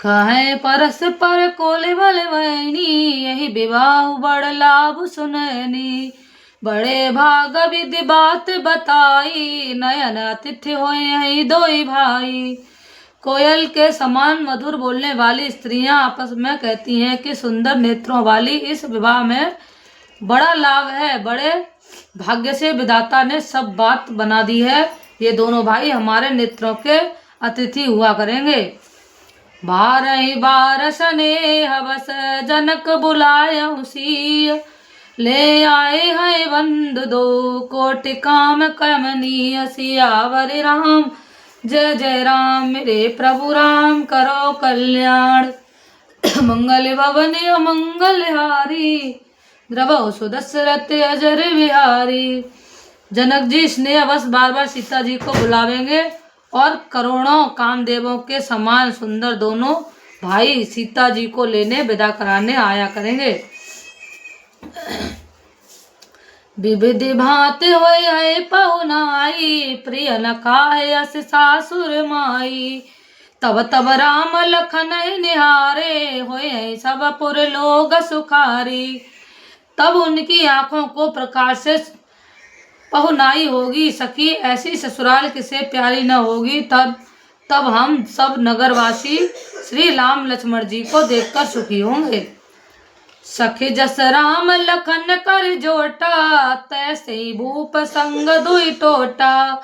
कहे परस पर कोले बल वैनी, यही विवाह बड़ लाभ सुनैनी। बड़े भाग विधि बात बताई, नयन अतिथि होए यही दोई भाई। कोयल के समान मधुर बोलने वाली स्त्रियां आपस में कहती हैं कि सुंदर नेत्रों वाली इस विवाह में बड़ा लाभ है। बड़े भाग्य से विधाता ने सब बात बना दी है। ये दोनों भाई हमारे नेत्रों के अतिथि हुआ करेंगे। बारह बार स्नेह बस जनक बुलाया उसी, ले आए हैं बंधु दो कोटि काम कमनीय। सियावर राम जय जय राम, मेरे प्रभु राम करो कल्याण। मंगल भवन मंगल हारी, द्रवो सुदशरथ अजर बिहारी। जनक जी स्नेह बस बार बार सीता जी को बुलावेंगे और करोड़ों कामदेवों के समान सुंदर दोनों भाई सीता जी को लेने विदा कराने आया करेंगे। विविधि भांति होय है पहुनाई, प्रिय न काहे अस सासुर माई। तब तब राम लखन निहारे, होय है सब पुर लोग सुखारी। तब उनकी आंखों को प्रकाश से पहुनाई होगी, सखी ऐसी ससुराल किसे प्यारी न होगी। तब हम सब नगरवासी श्री राम लक्ष्मण जी को देखकर सुखी होंगे। सखी जस राम लखन कर जोटा, तैसे ही भूप संग दुई टोटा।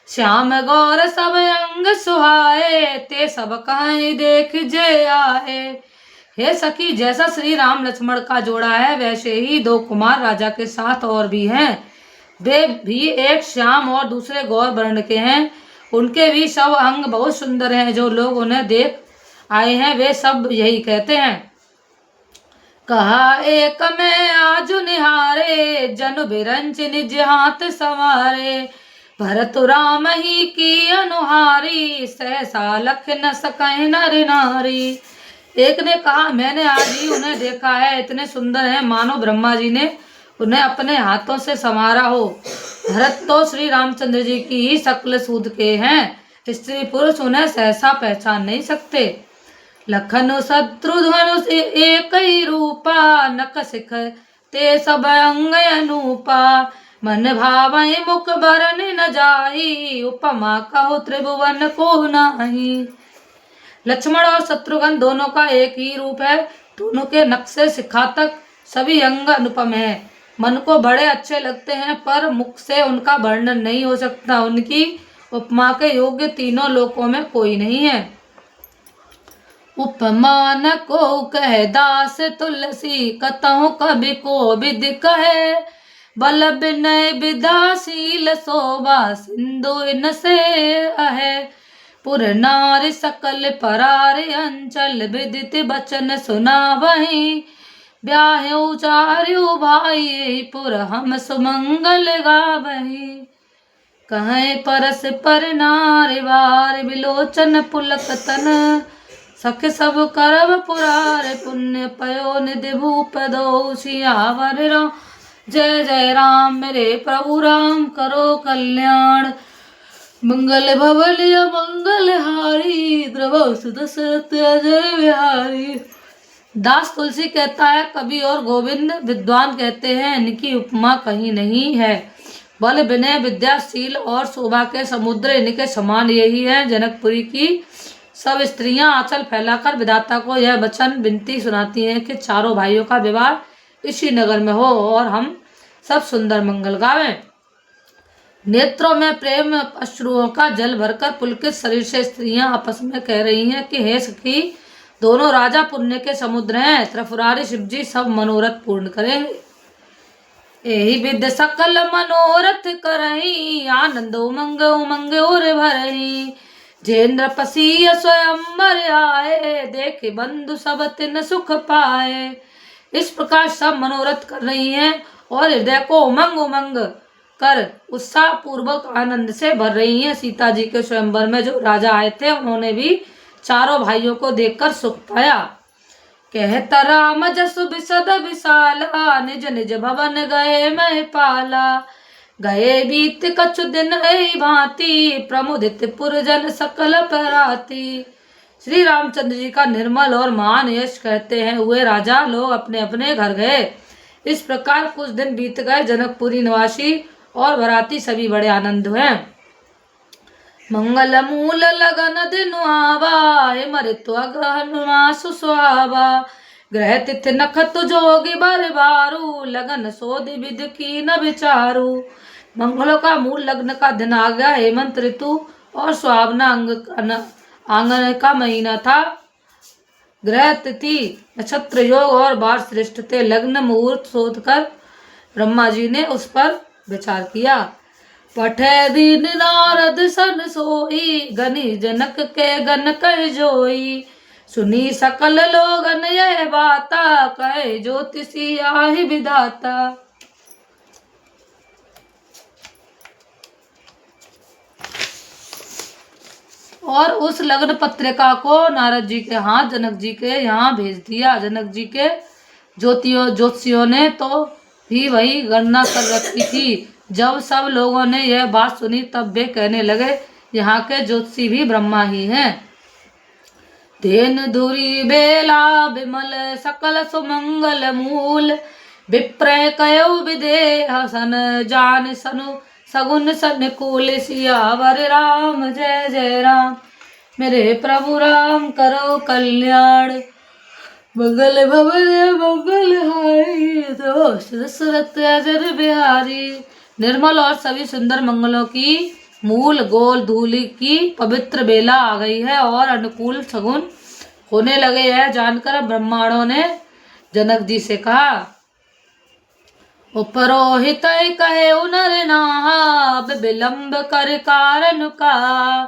श्याम गौर सब अंग सुहाए, ते सब कहीं देख जे आए। हे सखी जैसा श्री राम लक्ष्मण का जोड़ा है, वैसे ही दो कुमार राजा के साथ और भी हैं। वे भी एक श्याम और दूसरे गौर वर्ण के हैं। उनके भी सब अंग बहुत सुंदर हैं। जो लोग उन्हें देख आए हैं वे सब यही कहते हैं। कहा एक में आज निहारे, जनु बिरंच निज हाथ संवारे। भरत राम ही की अनुहारी, सहसा लख न सकै नर नारी। एक ने कहा मैंने आज ही उन्हें देखा है, इतने सुंदर हैं मानो ब्रह्मा जी ने उन्हें अपने हाथों से संवारा हो। भरत तो श्री रामचंद्र जी की ही शक्ल सूद के हैं, स्त्री पुरुष उन्हें सहसा पहचान नहीं सकते। लखन शत्रुघ्न एक ही रूपा, नख सिख ते सब अंग अनूपा। मन भावै मुख बरन न जाई, उपमा कहो त्रिभुवन को नाही। लक्ष्मण और शत्रुघ्न दोनों का एक ही रूप है। दोनों के नख से शिखा तक सभी अंग अनुपम है। मन को बड़े अच्छे लगते हैं, पर मुख से उनका वर्णन नहीं हो सकता। उनकी उपमा के योग्य तीनों लोकों में कोई नहीं है। उपमान को कह दास तुलसी, कतहु कवि को विद कहे। बल विनय विदाशील शोभा, सिंधु इन से अहे। पुर नारी सकल परार अंचल, विदित बचन सुनावहीं। ब्याह्यो चार्यो भाई, पुर हम सुमंगल गावहीं। कहे परस पर नारी वार, विलोचन पुलक तन। सख सब करब पुरार, पुण्य पयो निधि भूप दो। सियावर राम जय जय राम, मेरे प्रभु राम करो कल्याण। मंगल भवन मंगल हारी, द्रवो सुदशरथ अजर बिहारी। दास तुलसी कहता है कवि और गोविंद विद्वान कहते हैं इनकी उपमा कहीं नहीं है। बल विनय विद्याशील और शोभा के समुद्र इनके समान यही है। जनकपुरी की सब स्त्रियां आंचल फैलाकर विधाता को यह वचन विनती सुनाती हैं कि चारों भाइयों का विवाह इसी नगर में हो और हम सब सुंदर मंगल गावें। नेत्रों में प्रेम अश्रुओं का जल भरकर पुलकित शरीर से स्त्रियां आपस में कह रही हैं कि हे सखी, दोनों राजा पुण्य के समुद्र हैं। त्रिपुरारी शिवजी सब मनोरथ पूर्ण करेंगे। यही विद सकल मनोरथ करही, आनंद उमंग उमंग और भरही। जेन्द्र पसीय स्वयंवर आए, देखे बंधु सब तिन सुख पाए। इस प्रकार सब मनोरथ कर रही हैं और हृदय को उमंग उमंग कर उत्साह पूर्वक आनंद से भर रही हैं। सीता जी के स्वयंवर में जो राजा आए थे उन्होंने भी चारों भाइयों को देखकर सुख पाया। कहता राम जसु बिसद विशाला, निज निज भवन गए मैं पाला। गए बीत कछु दिन ऐ भांति, प्रमुदित पुरजन सकल पराती। श्री रामचंद्र जी का निर्मल और महान यश कहते हैं हुए राजा लोग अपने अपने घर गए। इस प्रकार कुछ दिन बीत गए। जनकपुरी निवासी और बराती सभी बड़े आनंद हुए। मंगल मूल लगन दिन आवा, मृत्यु ग्रहण मासु सुहावा। ग्रह तिथि नखत जोगी बर बारू, लगन सोधि विध की न विचारू। मंगलों का मूल लग्न का दिन आ गया। हेमंत ऋतु और सुहावना आंगन का महीना था। ग्रह तिथि नक्षत्र योग और बार श्रेष्ठ थे। लग्न मुहूर्त शोध कर ब्रह्मा जी ने उस पर विचार किया। पठे दीन नारद सन सोई, गनी जनक के गन कह जोई। सुनी सकल लोगन यह बाता, कहे ज्योतिषी आहि विधाता। और उस लग्न पत्रिका को नारद जी के हाथ जनक जी के यहाँ भेज दिया। जनक जी के ज्योतिषियों ने तो भी वही गणना कर रखी थी। जब सब लोगों ने यह बात सुनी तब वे कहने लगे, यहाँ के ज्योतिषी भी ब्रह्मा ही हैं। धेन धुरी बेला विमल सकल सुमंगल मूल, विप्रय कयो विदेह सन जान सनु सगुन सनुकूल। सियावर राम जय जय राम, मेरे प्रभु राम करो कल्याण। मंगल भवन मंगल हारी, दशरथ अजर बिहारी। निर्मल और सभी सुंदर मंगलों की मूल गोल धूलि की पवित्र बेला आ गई है और अनुकूल सगुन होने लगे हैं। जानकर ब्रह्मांडों ने जनक जी से कहा, उपरोहित कहे नर नाहा, विलंब कर कारण का।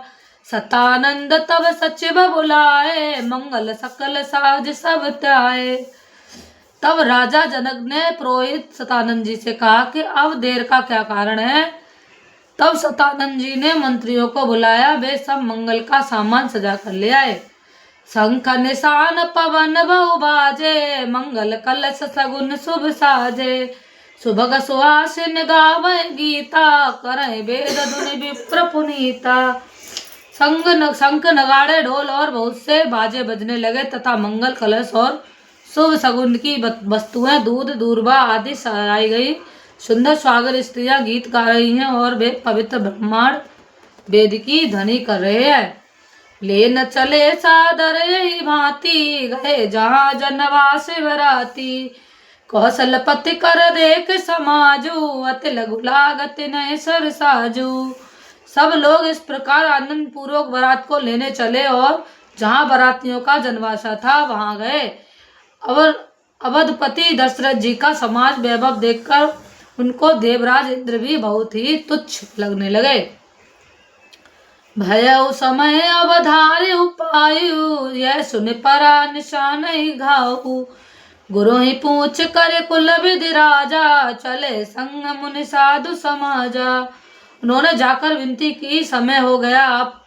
सतानंद तब सचिव बुलाए, मंगल सकल साज सब त्याए। तब राजा जनक ने पुरोहित सतानंद जी से कहा कि अब देर का क्या कारण है। तब सतानंद जी ने मंत्रियों को बुलाया। वे सब मंगल का सामान सजा कर ले आए। शंख निशान पवन बहु बाजे, मंगल कलश सगुन शुभ साजे। सुभग सुहासिन गावै गीता, करय वेद धुनि विप्र पुनीता। शंख नगाड़े ढोल और बहुत से बाजे बजने लगे तथा मंगल कलश और शुभ सगुन की वस्तुएं दूध दूर्वा आदि सजाई गई। सुंदर स्वागत स्त्रियां गीत गा रही हैं और वे पवित्र ब्रह्मांड वेद की ध्वनि कर रहे हैं। ले न चले सादर यही भांति, गए जहाँ जनवास बराती। कौशलपति कर देख समाजू, अति लघु लागत नए सर साजू। सब लोग इस प्रकार आनंद पूर्वक बारात को लेने चले और जहाँ बारातियों का जनवासा था वहां गए। अवधपति दशरथ जी का समाज वैभव देखकर उनको देवराज इंद्र भी बहुत ही तुच्छ लगने लगे। भयउ समय अवधार्य उपायु, यह सुन परा निशान ही घाऊ। गुरु ही पूछ करे कुल विधि राजा, चले संग मुनि साधु समाजा। उन्होंने जाकर विनती की, समय हो गया आप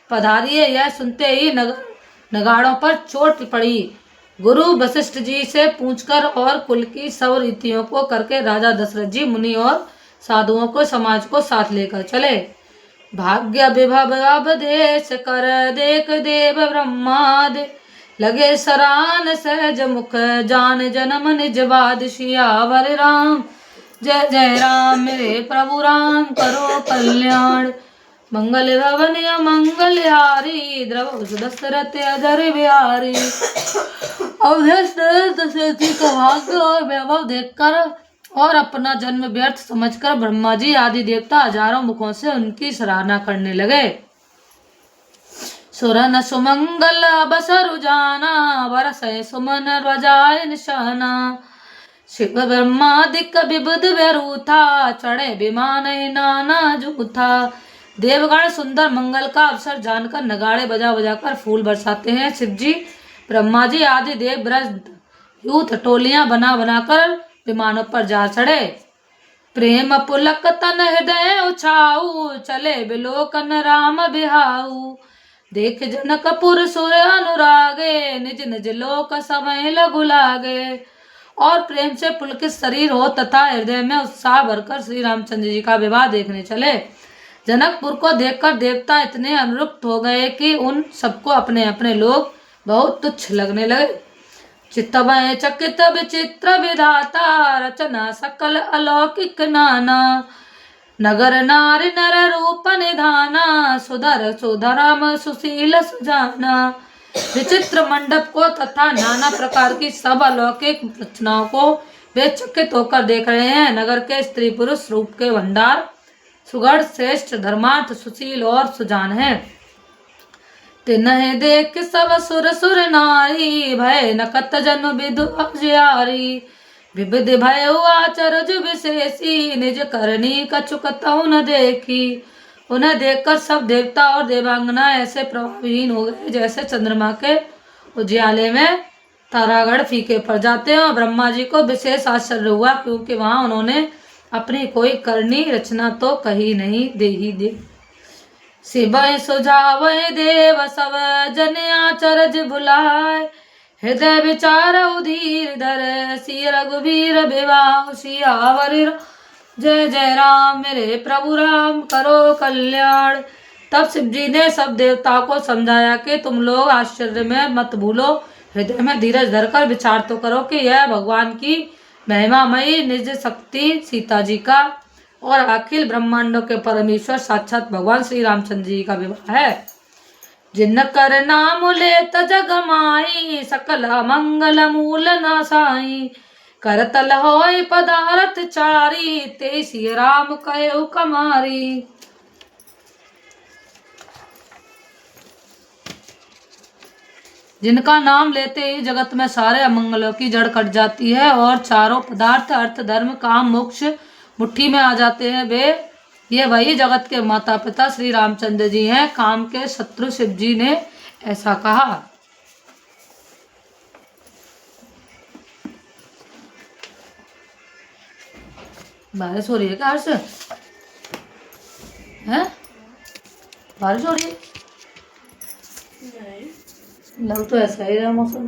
पधारिए। यह सुनते ही नगाड़ों पर चोट पड़ी। गुरु वशिष्ठ जी से पूछकर और कुल की सब रीतियों को करके राजा दशरथ जी मुनि और साधुओं को समाज को साथ लेकर चले। भाग्य विभव अवधेश कर देख देव ब्रह्माद, लगे सरान सहज मुख जान जन्म निज बाद। सियावर राम जय जय राम, मेरे प्रभु राम करो कल्याण। मंगल भवन मंगल हारी, द्रव दशरथ अजर बिहारी। अवधेश दशरथ जी का भाग्य और वैभव देखकर और अपना जन्म व्यर्थ समझकर ब्रह्मा जी आदि देवता हजारों मुखों से उनकी सराहना करने लगे। सुरन सुमंगल बसरु जाना, बरसै सुमन ध्वजाय निशाना। शिव ब्रह्मादिक विबुध व्यरूथा, चढ़े विमान नाना जूथा। देवगण सुंदर मंगल का अवसर जानकर नगाड़े बजा बजाकर फूल बरसाते हैं। शिव जी ब्रह्मा जी आदि देव ब्रज यूथ टोलियां बना बनाकर विमानों पर जा चढ़े। प्रेम पुलक तन हृदय उछाऊ, चले विलोकन राम बिहाऊ। देख जनकपुर सुर अनुरागे, निज निज लोक समय लघु लागे। और प्रेम से पुलकित शरीर हो तथा हृदय में उत्साह भरकर श्री रामचंद्र जी का विवाह देखने चले। जनकपुर को देखकर देवता इतने अनुरक्त हो गए कि उन सबको अपने अपने लोग बहुत तुच्छ लगने लगे। चित्तमय चकित विचित्र विधाता, रचना सकल अलौकिक नाना। नगर नारी नर रूप निधाना, सुधर सुधरम सुशील सुजाना। विचित्र मंडप को तथा नाना प्रकार की सब अलौकिक रचनाओं को वे चकित होकर देख रहे हैं। नगर के स्त्री पुरुष रूप के भंडार सुगढ़ श्रेष्ठ धर्मार्थ सुशील और सुजान है। तिन्हें देख सब सुर सुर नारी, भय नकत जन विदु अजियारी। विविध भय आचरज विशेषी, निज करनी कछुकतहु न देखी। उन्हें देखकर सब देवता और देवांगना ऐसे प्रभावहीन हो गए जैसे चंद्रमा के उजियाले में तारागढ़ फीके पड़ जाते हैं। और ब्रह्मा जी को विशेष आश्चर्य हुआ क्योंकि वहां उन्होंने अपनी कोई करनी रचना तो कही नहीं दे ही दे। शिवय सुझावय देव सब जन आचरज भुलाय, हृदय विचार उधीर धर सिय रघुवीर विवाह सियावर। जय जय राम मेरे प्रभु राम करो कल्याण। तब शिव जी ने सब देवताओं को समझाया कि तुम लोग आश्चर्य में मत भूलो, हृदय में धीरज धरकर विचार तो करो कि यह भगवान की महिमामयी निज शक्ति सीता जी का और अखिल ब्रह्मांडों के परमेश्वर साक्षात भगवान श्री रामचंद्र जी का विवाह है। जिन कर नाम लेत जग माई, सकल मंगल मूल नासाई। करतल होय पदारथ चारी, ते सिय राम कयो कमारी। जिनका नाम लेते ही जगत में सारे अमंगलों की जड़ कट जाती है और चारों पदार्थ अर्थ धर्म काम मोक्ष मुट्ठी में आ जाते हैं। वे ये वही जगत के माता पिता श्री रामचंद्र जी हैं। काम के शत्रु शिव जी ने ऐसा कहा। बारिश हो रही है क्या हर्ष? हैं? बारिश हो रही है? नहीं, लग तो ऐसा ही रहा मौसम।